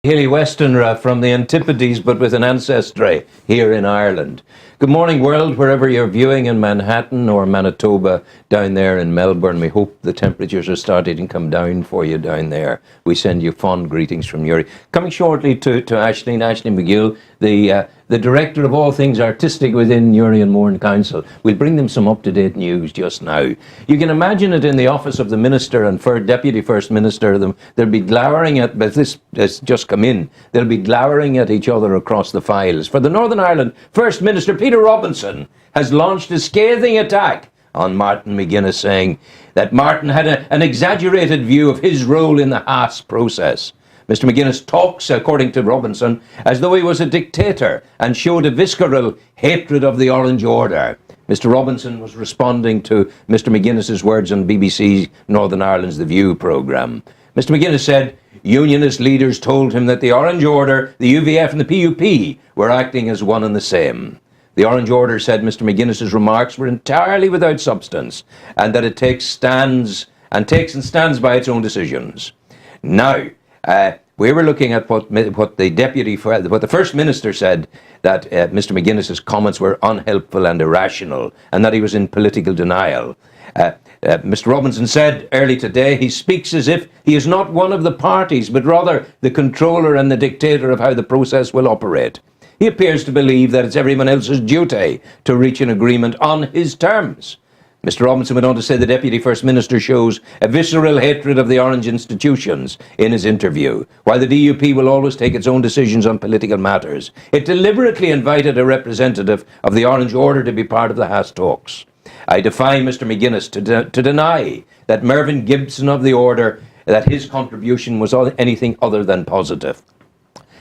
Haley Westonra from the Antipodes, but with an ancestry here in Ireland. Good morning, world, wherever you're viewing in Manhattan or Manitoba, down there in Melbourne. We hope the temperatures are starting to come down for you down there. We send you fond greetings from Newry. Coming shortly to Aisleain McGill, the director of all things artistic within Newry and Mourne Council. We'll bring them some up-to-date news just now. You can imagine it in the office of the Minister and Deputy First Minister. They'll be glowering at, but this has just come in, they'll be glowering at each other across the files. For the Northern Ireland First Minister, Peter Robinson, has launched a scathing attack on Martin McGuinness, saying that Martin had an exaggerated view of his role in the Haas process. Mr. McGuinness talks, according to Robinson, as though he was a dictator and showed a visceral hatred of the Orange Order. Mr. Robinson was responding to Mr. McGuinness's words on BBC Northern Ireland's The View programme. Mr. McGuinness said unionist leaders told him that the Orange Order, the UVF and the PUP were acting as one and the same. The Orange Order said Mr. McGuinness's remarks were entirely without substance and that it takes and stands by its own decisions. Now, we were looking at what the First Minister said, that Mr. McGuinness's comments were unhelpful and irrational, and that he was in political denial. Mr. Robinson said early today he speaks as if he is not one of the parties, but rather the controller and the dictator of how the process will operate. He appears to believe that it's everyone else's duty to reach an agreement on his terms. Mr. Robinson went on to say the Deputy First Minister shows a visceral hatred of the Orange institutions in his interview. While the DUP will always take its own decisions on political matters, it deliberately invited a representative of the Orange Order to be part of the Haas talks. I defy Mr. McGuinness to deny that Mervyn Gibson of the Order, that his contribution was anything other than positive.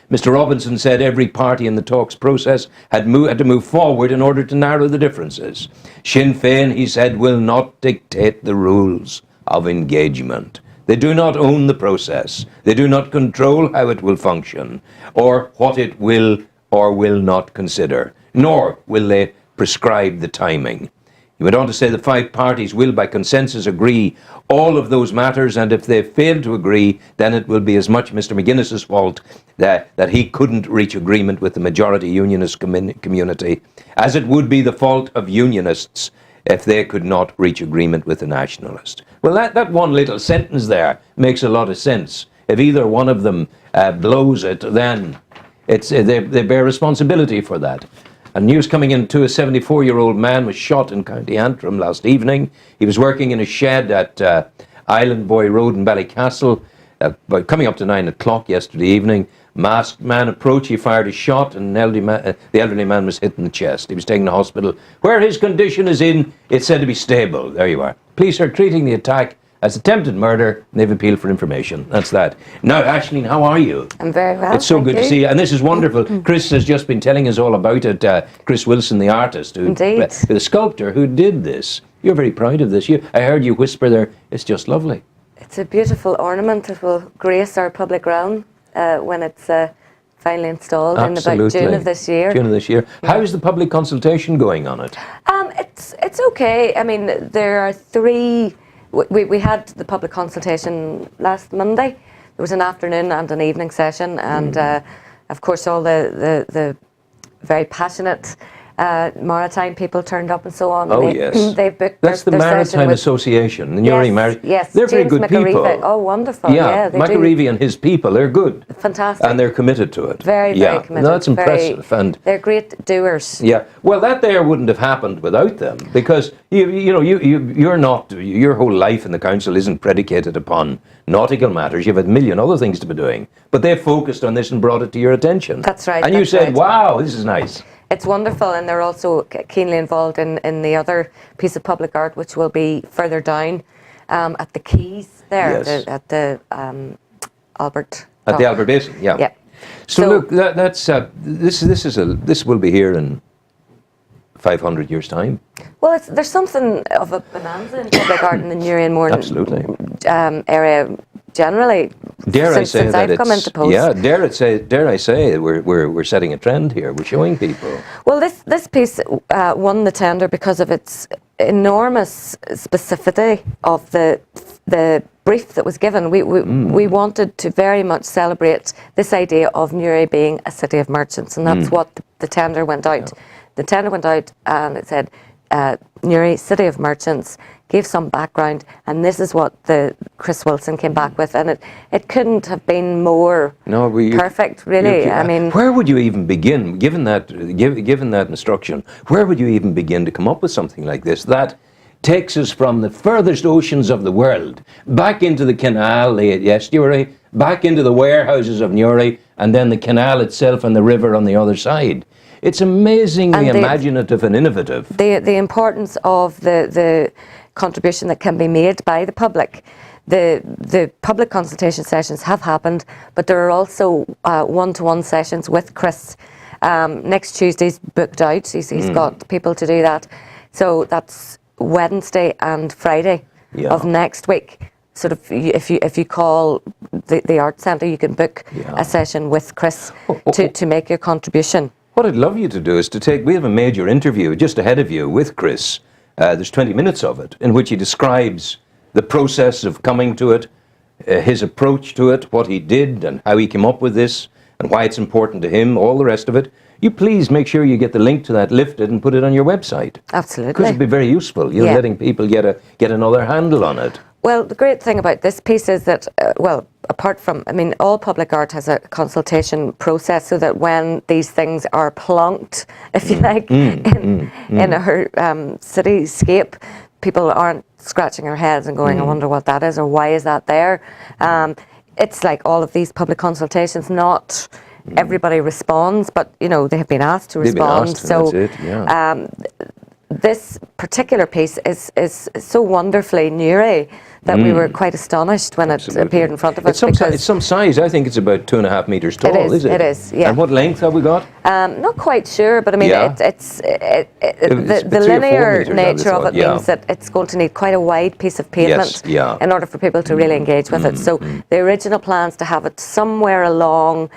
Mr. Robinson said every party in the talks process had to move forward in order to narrow the differences. Sinn Féin, he said, will not dictate the rules of engagement. They do not own the process. They do not control how it will function, or what it will or will not consider, nor will they prescribe the timing. He went on to say the five parties will, by consensus, agree all of those matters, and if they fail to agree, then it will be as much Mr. McGuinness's fault that he couldn't reach agreement with the majority unionist community, as it would be the fault of unionists if they could not reach agreement with the nationalists. Well, that one little sentence there makes a lot of sense. If either one of them blows it, then they bear responsibility for that. And news coming in too, a 74-year-old man was shot in County Antrim last evening. He was working in a shed at Island Boy Road in Ballycastle, coming up to 9 o'clock yesterday evening. Masked man approached, he fired a shot, and the elderly man was hit in the chest. He was taken to hospital, where his condition is it's said to be stable. There you are. Police are treating the attack as attempted murder, and they've appealed for information. That's that. Now, Aisleain, how are you? I'm very well. It's so good to see you. And this is wonderful. Chris has just been telling us all about it. Chris Wilson, the artist, the sculptor who did this. You're very proud of this. I heard you whisper there, it's just lovely. It's a beautiful ornament that will grace our public realm when it's finally installed. Absolutely. In about June of this year. June of this year. Yeah. How is the public consultation going on it? It's okay. I mean, there are three. We had the public consultation last Monday. There was an afternoon and an evening session, and of course all the very passionate maritime people turned up and so on. Oh, yes. They've booked That's the Maritime Association, the Newry Maritime. Yes, they're very good people. Oh, wonderful. Yeah, McGill and his people, they're good. Fantastic. And they're committed to it. Very committed. No, that's impressive. And they're great doers. Yeah. Well, that there wouldn't have happened without them, because you're not, your whole life in the council isn't predicated upon nautical matters. You have a million other things to be doing. But they focused on this and brought it to your attention. That's right. And you said, wow, this is nice. It's wonderful, and they're also keenly involved in the other piece of public art, which will be further down at the quays there, yes. at the Albert. At the Albert Basin, yeah. Yeah. So look, this will be here in 500 years' time. Well, there's something of a bonanza in public art in the Newry and Mourne Absolutely. Area. generally since I've come into post. Yeah, dare I say, we're setting a trend here. We're showing people. Well, this piece won the tender because of its enormous specificity of the brief that was given. We wanted to very much celebrate this idea of Newry being a city of merchants, and that's what the tender went out. Yeah. The tender went out and it said, Newry, city of merchants, gave some background, and this is what the Chris Wilson came back with, and it couldn't have been more perfect, really. I mean, where would you even begin, given that instruction? Where would you even begin to come up with something like this that takes us from the furthest oceans of the world back into the canal, the estuary, back into the warehouses of Newry, and then the canal itself and the river on the other side? It's amazingly imaginative and innovative. The importance of the contribution that can be made by the public. The public consultation sessions have happened, but there are also one-to-one sessions with Chris. Next Tuesday's booked out. He's got people to do that. So that's Wednesday and Friday of next week. Sort of, if you call the Art Centre, you can book a session with Chris to make your contribution. What I'd love you to do is we have a major interview just ahead of you with Chris. There's 20 minutes of it in which he describes the process of coming to it, his approach to it, what he did and how he came up with this and why it's important to him, all the rest of it. You please make sure you get the link to that lifted and put it on your website. Absolutely. Because it'd be very useful. You're letting people get another handle on it. Well, the great thing about this piece is that, apart from, all public art has a consultation process so that when these things are plonked, if you like, in our cityscape, people aren't scratching their heads and going, I wonder what that is or why is that there. It's like all of these public consultations, not everybody responds, but, they have been asked to respond. So that's it, this particular piece is so wonderfully Newry that we were quite astonished when it appeared in front of us. It's some size. I think it's about 2.5 meters tall. Is it? It is. Yeah. And what length have we got? Not quite sure, but it's the linear nature of it means that it's going to need quite a wide piece of pavement in order for people to really engage with it. So the original plans to have it somewhere along,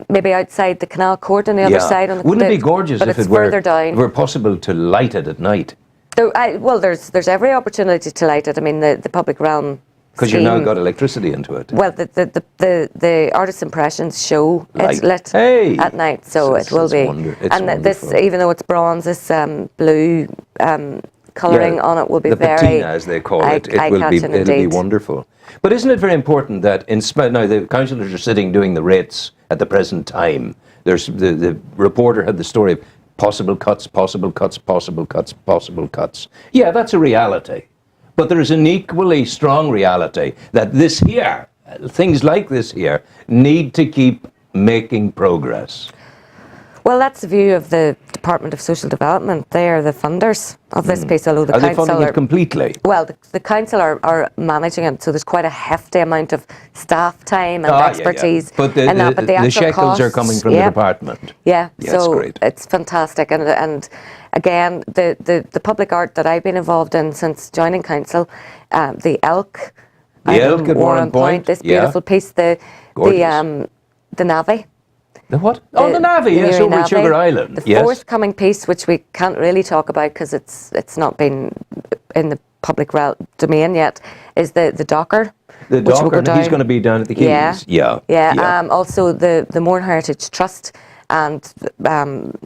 maybe outside the canal court on the other side. Wouldn't it be gorgeous if it were possible to light it at night? There's every opportunity to light it. The public realm. Because you've now got electricity into it. Well, the artist's impressions show it's lit at night, so it will be. And this, even though it's bronze, this blue colouring on it will be very patina, as they call it. It'll be wonderful. But isn't it very important that now the councillors are sitting doing the rates at the present time. There's the reporter had the story of possible cuts, possible cuts, possible cuts, possible cuts. Yeah, that's a reality. But there is an equally strong reality that things like this here, need to keep making progress. Well, that's the view of the Department of Social Development. They are the funders of this piece, although the council... Are they funding it completely? Well, the council are managing it, so there's quite a hefty amount of staff time and expertise. But the shekels are coming from the department. Yeah, so great. It's fantastic. And again, the public art that I've been involved in since joining council, the Elk... The Elk at Warren Point. This beautiful piece, the Navy. The what? The Navy, yes, over at Sugar Island. The forthcoming piece, which we can't really talk about because it's not been in the public domain yet, is the Docker. The Docker, he's going to be down at the Keys. Yeah. Also, the Mourne Heritage Trust and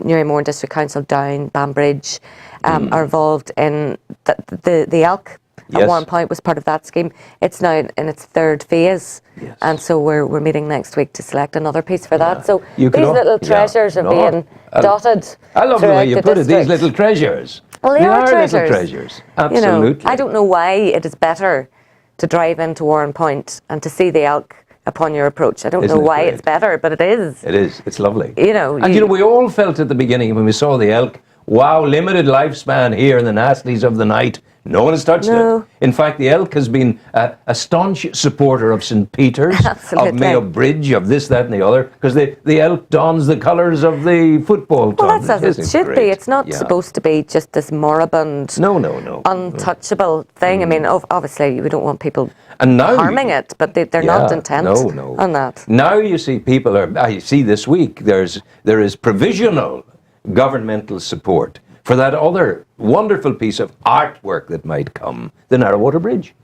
Newry Mourne District Council down Banbridge are involved in the Elk. At Warren Point was part of that scheme. It's now in its third phase, and so we're meeting next week to select another piece for that. So these little treasures are being dotted. I love the way you put it. These little treasures. Well, they are treasures. Little treasures. Absolutely. I don't know why it is better to drive into Warren Point and to see the Elk upon your approach. I don't know why it's better, but it is. It is. It's lovely. And we all felt at the beginning when we saw the Elk. Wow, limited lifespan here in the nasties of the night. No one has touched it. In fact, the Elk has been a staunch supporter of St. Peter's, of Mayo Bridge, of this, that and the other, because the Elk dons the colours of the football club. Well, that's as it should be. It's not supposed to be just this moribund, untouchable thing. I mean, obviously, we don't want people harming it, but they're not intent on that. Now you see people I see this week, there is provisional governmental support for that other wonderful piece of artwork that might come, the Narrowwater Bridge.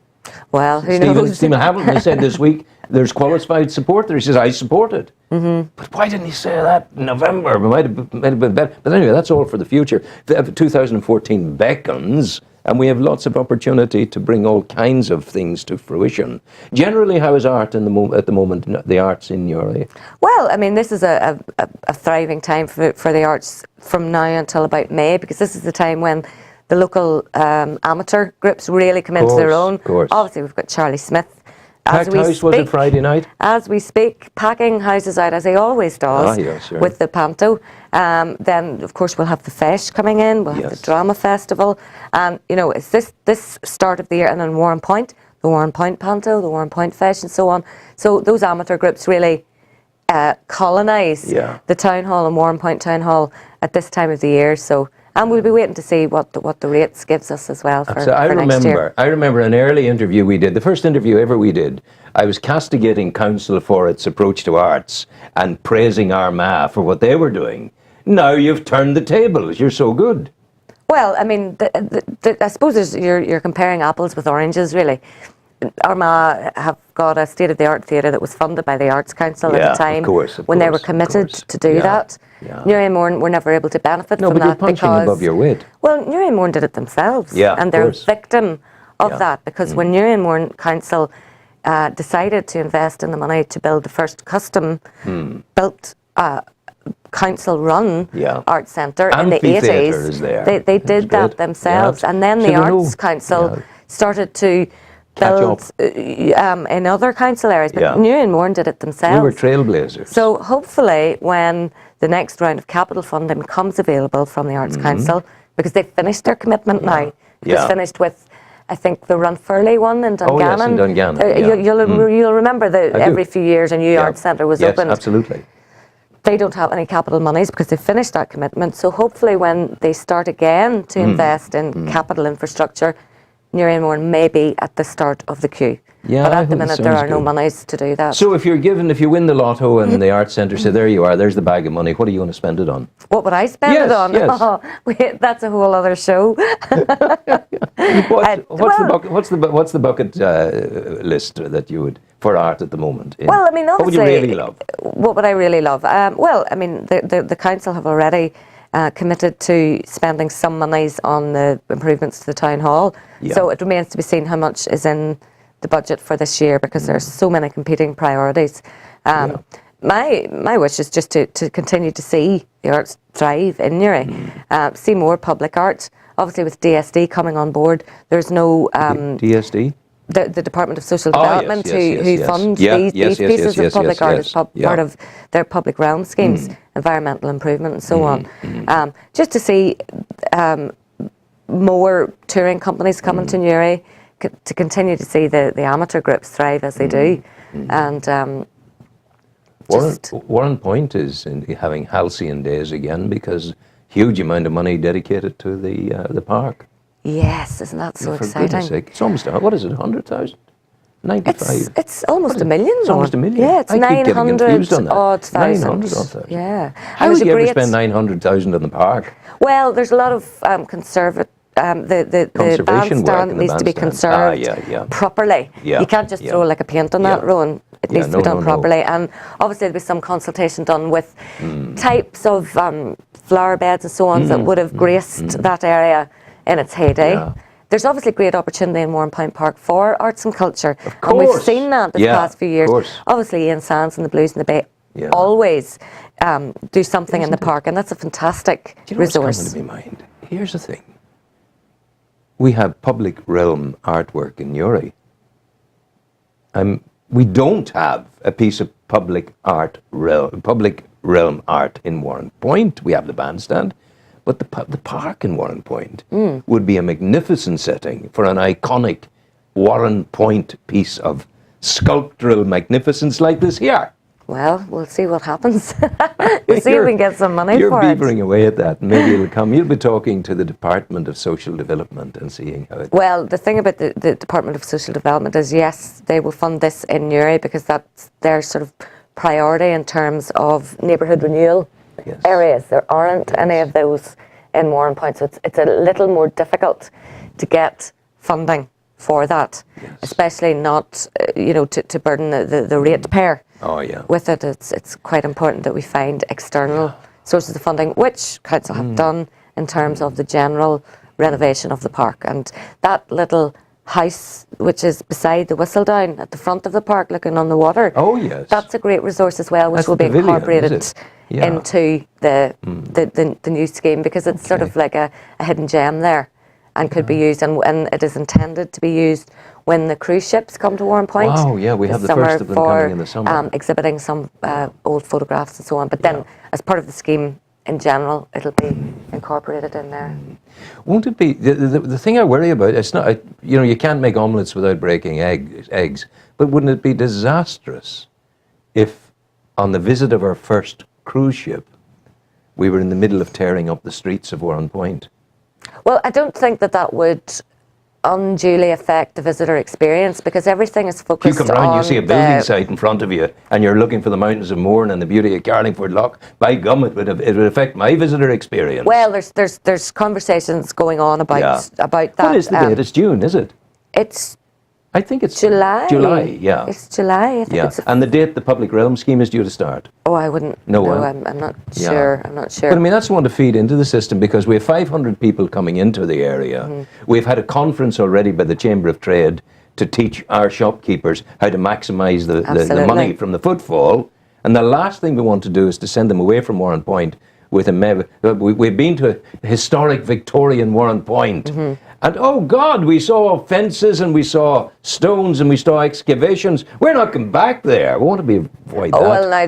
Well, who knows? Stephen Hamilton said this week, there's qualified support there. He says, I support it. Mm-hmm. But why didn't he say that in November? It might have been better. But anyway, that's all for the future. 2014 beckons, and we have lots of opportunity to bring all kinds of things to fruition. Generally, how is art at the moment, the arts in Newry? Well, I mean, this is a thriving time for the arts from now until about May, because this is the time when the local amateur groups really come into their own. Obviously, we've got Charlie Smith. Packed house, was it Friday night? As we speak, packing houses out as he always does with the panto. Then, of course, we'll have the Fesh coming in. We'll have the Drama Festival. And, you know, it's this start of the year. And then Warren Point, the Warren Point panto, the Warren Point Fesh and so on. So those amateur groups really colonise the Town Hall and Warren Point Town Hall at this time of the year. So, and we'll be waiting to see what the rates gives us as well for next year. I remember an early interview we did, the first interview ever we did. I was castigating council for its approach to arts and praising Armagh for what they were doing. Now you've turned the tables. You're so good. Well, I mean, I suppose you're comparing apples with oranges, really. Armagh have got a state-of-the-art theatre that was funded by the Arts Council at the time when they were committed to do that. Newry and Mourne were never able to benefit from that. No, but you're punching above your weight. Well, Newry and Mourne did it themselves, and they're a victim of that, because when Newry and Mourne Council decided to invest in the money to build the first custom-built council-run art centre in the 80s, they did that themselves, and then the Arts Council started to build in other council areas, but Newry and Mourne did it themselves. We were trailblazers. So hopefully when the next round of capital funding becomes available from the Arts Council, because they've finished their commitment now, it's finished with, I think, the Runfurley one in Dungannon. Oh yes, in Dungannon. You'll remember that every few years a new art centre was opened. Yes, absolutely. They don't have any capital monies because they've finished that commitment. So hopefully when they start again to invest in capital infrastructure, Newry and Mourne may be at the start of the queue. But at the minute there are no monies to do that. So if you win the lotto and the Arts Centre say, there you are, there's the bag of money, what are you going to spend it on? What would I spend it on? Yes. Oh, wait, that's a whole other show. What's the bucket list that you would for art at the moment? Well, I mean, obviously, what would you really love? What would I really love? Well, I mean, the council have already committed to spending some monies on the improvements to the town hall. So it remains to be seen how much is in the budget for this year, because there's so many competing priorities. My wish is just to continue to see the arts thrive in Newry, see more public art. Obviously, with DSD coming on board, there's no DSD. The Department of Social Development who fund these pieces of public art as part of their public realm schemes, environmental improvement and so on. Just to see more touring companies coming to Newry, to continue to see the amateur groups thrive as they do. And Warren Point is having halcyon days again, because huge amount of money dedicated to the park. Yes, isn't that so exciting? For goodness sake, it's almost, what is it, 100,000? 95? It's almost a million. It's almost a million. Yeah, it's 900 odd thousand. 900 odd thousand. Yeah. How would you ever spend 900,000 in the park? Well, there's a lot of conservative. The bandstand needs to be conserved properly. You can't just throw like a paint on that, Rowan. It needs to be done properly. And obviously there'll be some consultation done with types of flower beds and so on that would have graced that area in its heyday. There's obviously great opportunity in Warren Point Park for arts and culture. Of course. And we've seen that this past few years. Obviously Ian Sands and the Blues in the Bay always do something in the park, and that's a fantastic resource. What's coming to my mind? Here's the thing. We have public realm artwork in Newry. We don't have a piece of public realm art in Warren Point. We have the bandstand, But the park in Warren Point would be a magnificent setting for an iconic Warren Point piece of sculptural magnificence like this here. Well, we'll see what happens. We'll see if we can get some money You're for it. beavering away at that. Maybe it'll come. You'll be talking to the Department of Social Development and seeing how it... Well, the thing about the Department of Social Development is, yes, they will fund this in Newry because that's their sort of priority in terms of neighbourhood renewal areas. There aren't any of those in Warren Point, so it's a little more difficult to get funding for that, especially not, to burden the ratepayer. Oh, yeah. With it, it's quite important that we find external sources of funding, which council have done in terms of the general renovation of the park. And that little house, which is beside the Whistledown at the front of the park, looking on the water. Oh, yes. That's a great resource as well, which That's will be the pavilion, incorporated is it? Yeah. into the new scheme, because it's sort of like a hidden gem there, and could be used, and it is intended to be used when the cruise ships come to Warren Point. Wow, yeah, we have the first of them coming in the summer. Exhibiting some old photographs and so on. But then, as part of the scheme in general, it'll be incorporated in there. Won't it be, the thing I worry about, it's not, you can't make omelettes without breaking eggs, but wouldn't it be disastrous if on the visit of our first cruise ship, we were in the middle of tearing up the streets of Warren Point? Well, I don't think that would unduly affect the visitor experience, because everything is focused on... You come round, you see a building site in front of you, and you're looking for the mountains of Mourne and the beauty of Carlingford Lough. By gum, it would affect my visitor experience. Well, there's conversations going on about that. What is the date? It's June, is it? I think it's July. July, yeah. It's July. I think it's and the date the public realm scheme is due to start. Oh, I wouldn't know. I'm not sure. I'm not sure. But I mean, that's one to feed into the system, because we have 500 people coming into the area. We've had a conference already by the Chamber of Trade to teach our shopkeepers how to maximise the money from the footfall. And the last thing we want to do is to send them away from Warren Point with we've been to historic Victorian Warren Point. And oh God, we saw fences and we saw stones and we saw excavations. We're not going back there. We want to avoid that. Oh well, now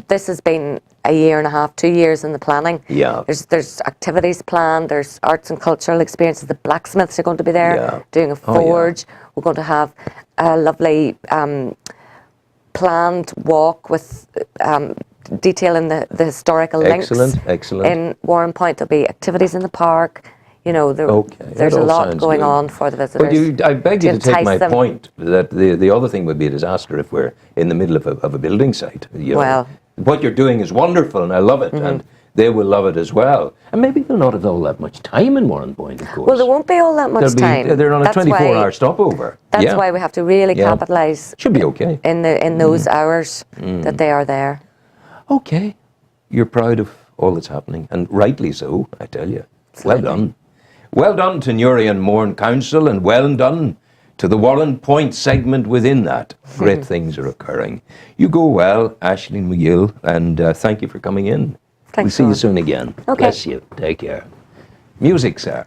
this has been a year and a half, 2 years in the planning. Yeah. There's activities planned. There's arts and cultural experiences. The blacksmiths are going to be there doing a forge. We're going to have a lovely planned walk with detailing the historical links. Excellent. In Warren Point, there'll be activities in the park. There's a lot going on for the visitors. But I beg you to take my point that the other thing would be a disaster if we're in the middle of a building site. Well, what you're doing is wonderful, and I love it, and they will love it as well. And maybe they'll not have all that much time in Warren Point, of course. Well, there won't be all that much time. They're on a 24-hour stopover. That's why we have to really capitalise. Should be okay in those hours that they are there. Okay, you're proud of all that's happening, and rightly so, I tell you. Well done. Well done to Newry and Mourne Council, and well done to the Warren Point segment within that. Great things are occurring. You go well, Aisleain McGill, and thank you for coming in. Thanks. We'll see you soon again. Okay. Bless you. Take care. Music, sir.